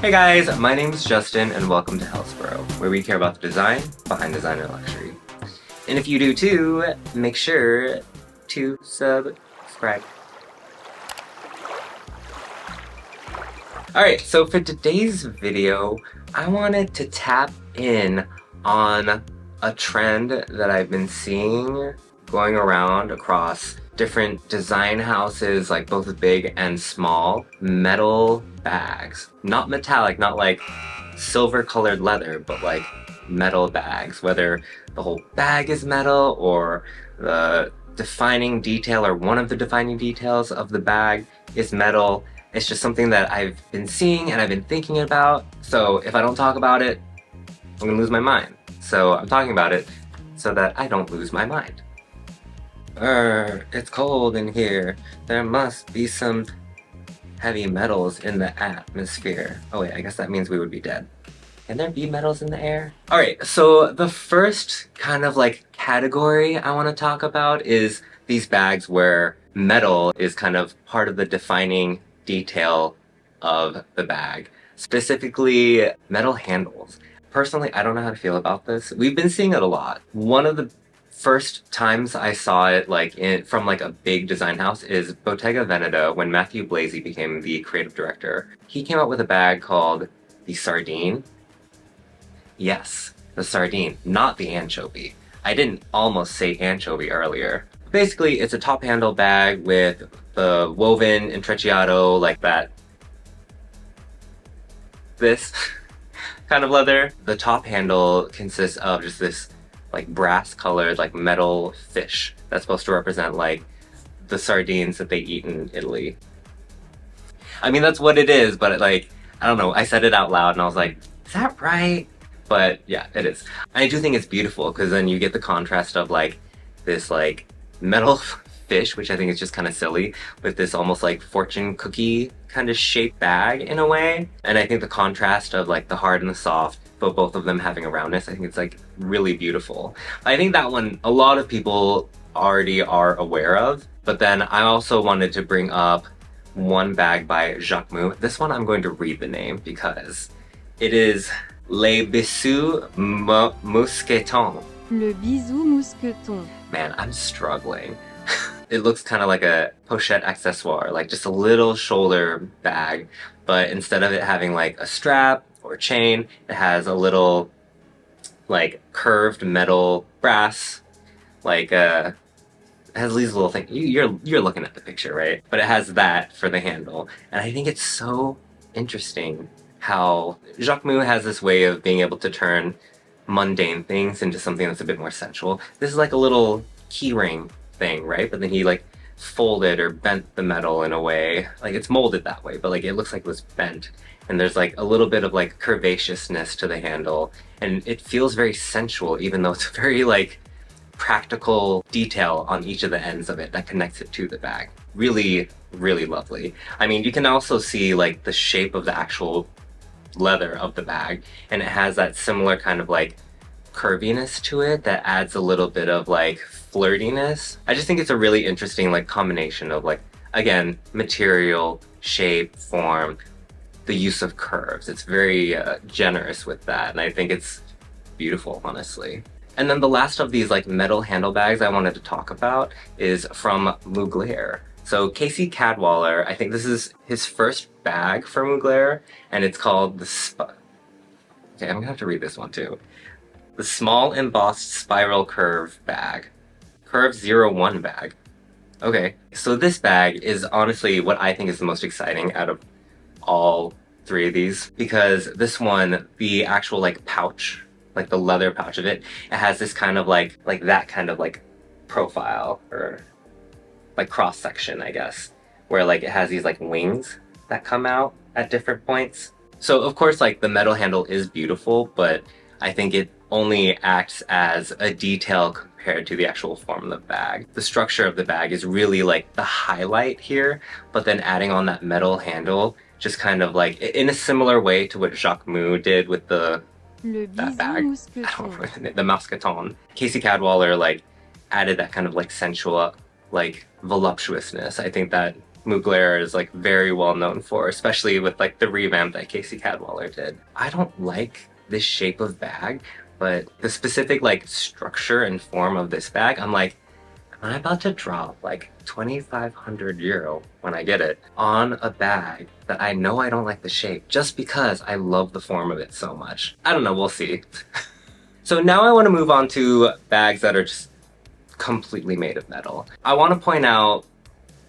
Hey guys, my name is Justin and welcome to Healthsboro, where we care about the design behind designer luxury. And if you do too, make sure to subscribe. Alright, so for today's video, I wanted to tap in on a trend that I've been seeing going around across different design houses, like both big and small, metal bags. Not metallic, not like silver colored leather, but like metal bags, whether the whole bag is metal or the defining detail or one of the defining details of the bag is metal. It's just something that I've been seeing and I've been thinking about. So if I don't talk about it, I'm gonna lose my mind. So I'm talking about it so that I don't lose my mind. It's cold in here. There must be some heavy metals in the atmosphere. Oh wait, I guess that means we would be dead. Can there be metals in the air? Alright, so the first kind of like category I want to talk about is these bags where metal is kind of part of the defining detail of the bag. Specifically, metal handles. Personally, I don't know how to feel about this. We've been seeing it a lot. One of the first times I saw it from like a big design house is Bottega Veneta when Matthew Blazy became the creative director. He came out with a bag called the Sardine. Yes, the sardine, not the anchovy. I didn't almost say anchovy earlier. Basically, it's a top handle bag with the woven intrecciato like that. This kind of leather. The top handle consists of just this like brass colored like metal fish that's supposed to represent like the sardines that they eat in Italy. I mean, that's what it is, but like, I don't know, I said it out loud and I was like, is that right? But yeah, it is. I do think it's beautiful because then you get the contrast of like this like metal fish, which I think is just kind of silly, with this almost like fortune cookie kind of shaped bag in a way. And I think the contrast of like the hard and the soft, but both of them having a roundness, I think it's like really beautiful. I think that one a lot of people already are aware of, but then I also wanted to bring up one bag by Jacquemus. This one I'm going to read the name because it is Le Bisou Mousqueton. Le Bisou Mousqueton. Man, I'm struggling. It looks kind of like a pochette accessoire, like just a little shoulder bag, but instead of it having like a strap or a chain, it has a little like curved metal brass, like it has these little things. You're looking at the picture, right? But it has that for the handle, and I think it's so interesting how Jacquemus has this way of being able to turn mundane things into something that's a bit more sensual. This is like a little keyring thing, right? But then he like folded or bent the metal in a way, like it's molded that way, but like it looks like it was bent. And there's like a little bit of like curvaceousness to the handle, and it feels very sensual, even though it's very like practical detail on each of the ends of it that connects it to the bag. Really, really lovely. I mean, you can also see like the shape of the actual leather of the bag, and it has that similar kind of like curviness to it that adds a little bit of like flirtiness. I just think it's a really interesting like combination of like, again, material, shape, form, the use of curves. It's very generous with that, and I think it's beautiful, honestly. And then the last of these like metal handlebags I wanted to talk about is from Mugler. So Casey Cadwallader, I think this is his first bag for Mugler, and it's called the okay, I'm gonna have to read this one too. The Small Embossed Spiral Curve bag. Curve 01 bag. Okay, so this bag is honestly what I think is the most exciting out of all three of these, because this one, the actual like pouch, like the leather pouch of it, it has this kind of like that kind of like profile or like cross section, I guess, where like it has these like wings that come out at different points. So of course like the metal handle is beautiful, but I think it only acts as a detail compared to the actual form of the bag. The structure of the bag is really like the highlight here, but then adding on that metal handle just kind of like in a similar way to what Jacquemus did with that bag. I don't remember the Mousqueton. Casey Cadwallader like added that kind of like sensual, like voluptuousness. I think that Mugler is like very well known for, especially with like the revamp that Casey Cadwallader did. I don't like this shape of bag, but the specific like structure and form of this bag, I'm like, am I about to drop like 2,500 euro when I get it on a bag that I know I don't like the shape just because I love the form of it so much? I don't know, we'll see. So now I want to move on to bags that are just completely made of metal. I want to point out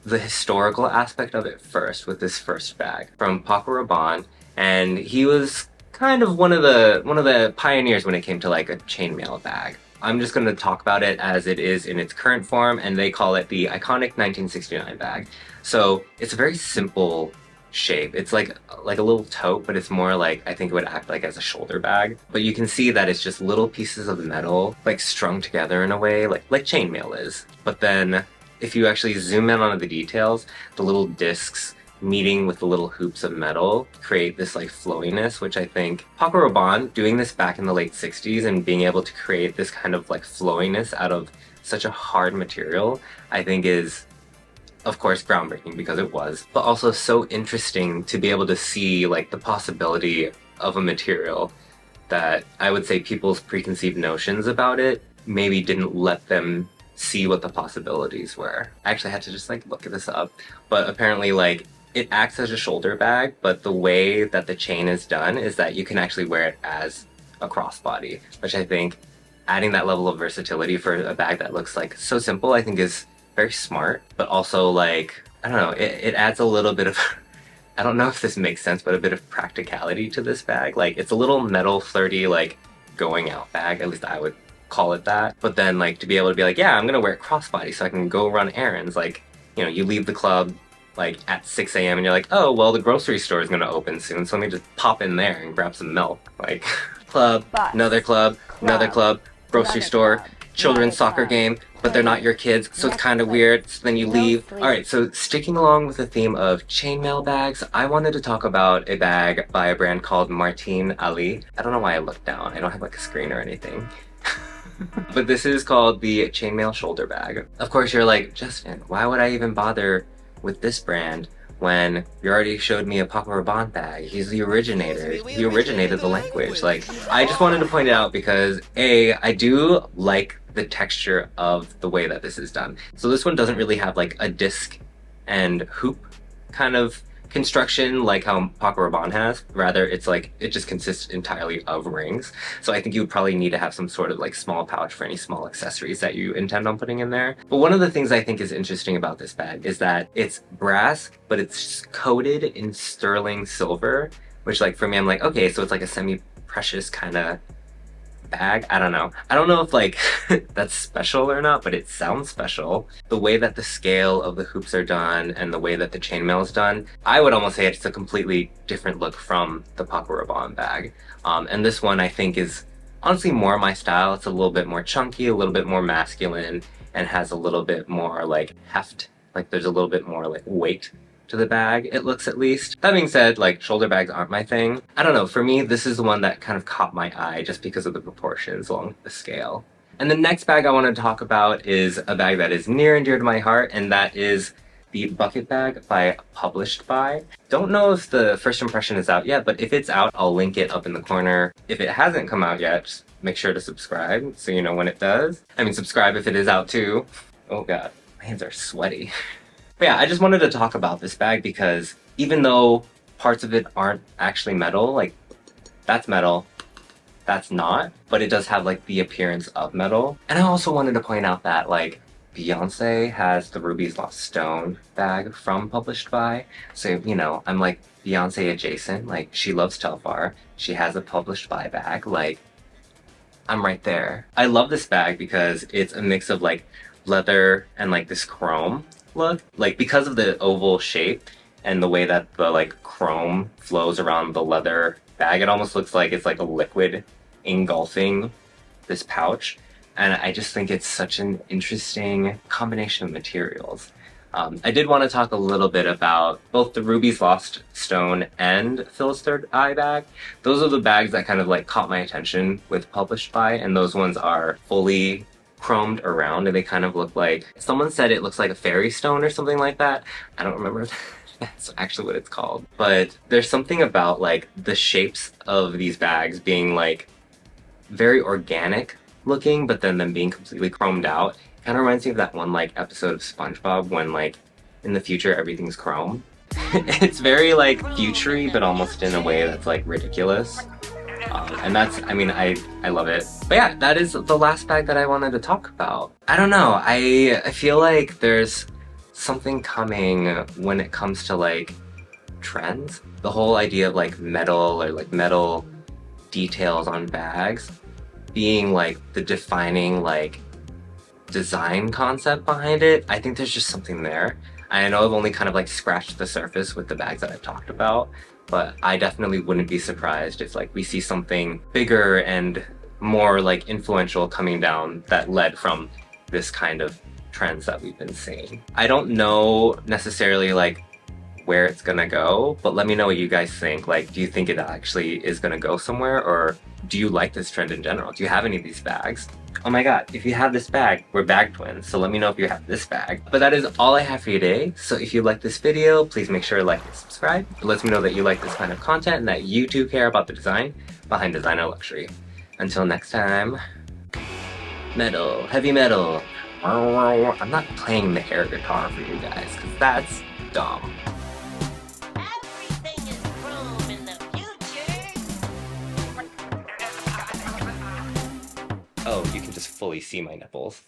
the historical aspect of it first with this first bag from Paco Rabanne, and he was kind of one of the pioneers when it came to like a chainmail bag. I'm just going to talk about it as it is in its current form, and they call it the iconic 1969 bag. So it's a very simple shape. It's like a little tote, but it's more like, I think it would act like as a shoulder bag. But you can see that it's just little pieces of metal like strung together in a way like chainmail is. But then if you actually zoom in on the details, the little discs meeting with the little hoops of metal create this like flowiness, which I think Paco Rabanne doing this back in the late 60s and being able to create this kind of like flowiness out of such a hard material, I think is of course groundbreaking because it was, but also so interesting to be able to see like the possibility of a material that I would say people's preconceived notions about it maybe didn't let them see what the possibilities were. I actually had to just like look this up, but apparently like it acts as a shoulder bag, but the way that the chain is done is that you can actually wear it as a crossbody, which I think adding that level of versatility for a bag that looks like so simple, I think is very smart, but also like, I don't know, it adds a little bit of, I don't know if this makes sense, but a bit of practicality to this bag. Like it's a little metal flirty, like going out bag, at least I would call it that. But then like to be able to be like, yeah, I'm gonna wear it crossbody so I can go run errands. Like, you know, you leave the club like at 6 a.m. and you're like, oh, well, the grocery store is gonna open soon, so let me just pop in there and grab some milk. Like club, another club, another club, grocery store, children's soccer game, but they're not your kids, so it's kind of weird, so then you leave. Alright, so sticking along with the theme of chainmail bags, I wanted to talk about a bag by a brand called Martine Ali. I don't know why I looked down, I don't have like a screen or anything. But this is called the Chainmail shoulder bag. Of course you're like, Justin, why would I even bother with this brand when you already showed me a Paco Rabanne bag? He's the originator. He originated the language. Like, I just wanted to point it out because A, I do like the texture of the way that this is done. So this one doesn't really have like a disc and hoop kind of construction like how Paco Rabanne has. Rather, it's like, it just consists entirely of rings. So I think you would probably need to have some sort of like small pouch for any small accessories that you intend on putting in there. But one of the things I think is interesting about this bag is that it's brass, but it's coated in sterling silver, which like for me, I'm like, okay, so it's like a semi-precious kind of bag. I don't know. I don't know if like that's special or not, but it sounds special. The way that the scale of the hoops are done and the way that the chainmail is done, I would almost say it's a completely different look from the Paco Rabanne bag. And this one I think is honestly more my style. It's a little bit more chunky, a little bit more masculine, and has a little bit more like heft. Like there's a little bit more like weight to the bag, it looks at least. That being said, like shoulder bags aren't my thing. I don't know, for me this is the one that kind of caught my eye just because of the proportions along the scale. And the next bag I want to talk about is a bag that is near and dear to my heart, and that is the bucket bag by Published By. Don't know if the first impression is out yet, but if it's out, I'll link it up in the corner. If it hasn't come out yet, just make sure to subscribe so you know when it does. I mean, subscribe if it is out too. Oh god, my hands are sweaty. But yeah, I just wanted to talk about this bag because even though parts of it aren't actually metal, like that's metal, that's not, but it does have like the appearance of metal. And I also wanted to point out that like Beyoncé has the Ruby's Lost Stone bag from Published By. So, you know, I'm like Beyoncé adjacent, like she loves Telfar, she has a Published By bag, like I'm right there. I love this bag because it's a mix of like leather and like this chrome look, like because of the oval shape and the way that the like chrome flows around the leather bag, it almost looks like it's like a liquid engulfing this pouch, and I just think it's such an interesting combination of materials. I did want to talk a little bit about both the Ruby's Lost Stone and Phil's Third Eye bag. Those are the bags that kind of like caught my attention with Published By, and those ones are fully chromed around and they kind of look like, someone said it looks like a fairy stone or something like that. I don't remember if that's actually what it's called. But there's something about like the shapes of these bags being like very organic looking, but then them being completely chromed out. It kind of reminds me of that one like episode of SpongeBob when like in the future everything's chrome. It's very like futury, but almost in a way that's like ridiculous. And that's, I mean, I love it. But yeah, that is the last bag that I wanted to talk about. I don't know, I feel like there's something coming when it comes to like trends. The whole idea of like metal or like metal details on bags being like the defining like design concept behind it. I think there's just something there. I know I've only kind of like scratched the surface with the bags that I've talked about, but I definitely wouldn't be surprised if like we see something bigger and more like influential coming down that led from this kind of trends that we've been seeing. I don't know necessarily like where it's gonna go, but let me know what you guys think. Like, do you think it actually is gonna go somewhere, or do you like this trend in general? Do you have any of these bags? Oh my god, if you have this bag, we're bag twins, so let me know if you have this bag. But that is all I have for you today, so if you like this video, please make sure to like and subscribe. It lets me know that you like this kind of content and that you too care about the design behind designer luxury. Until next time, metal, heavy metal. I'm not playing the air guitar for you guys, because that's dumb. Everything is chrome in the future. Oh, you can just fully see my nipples.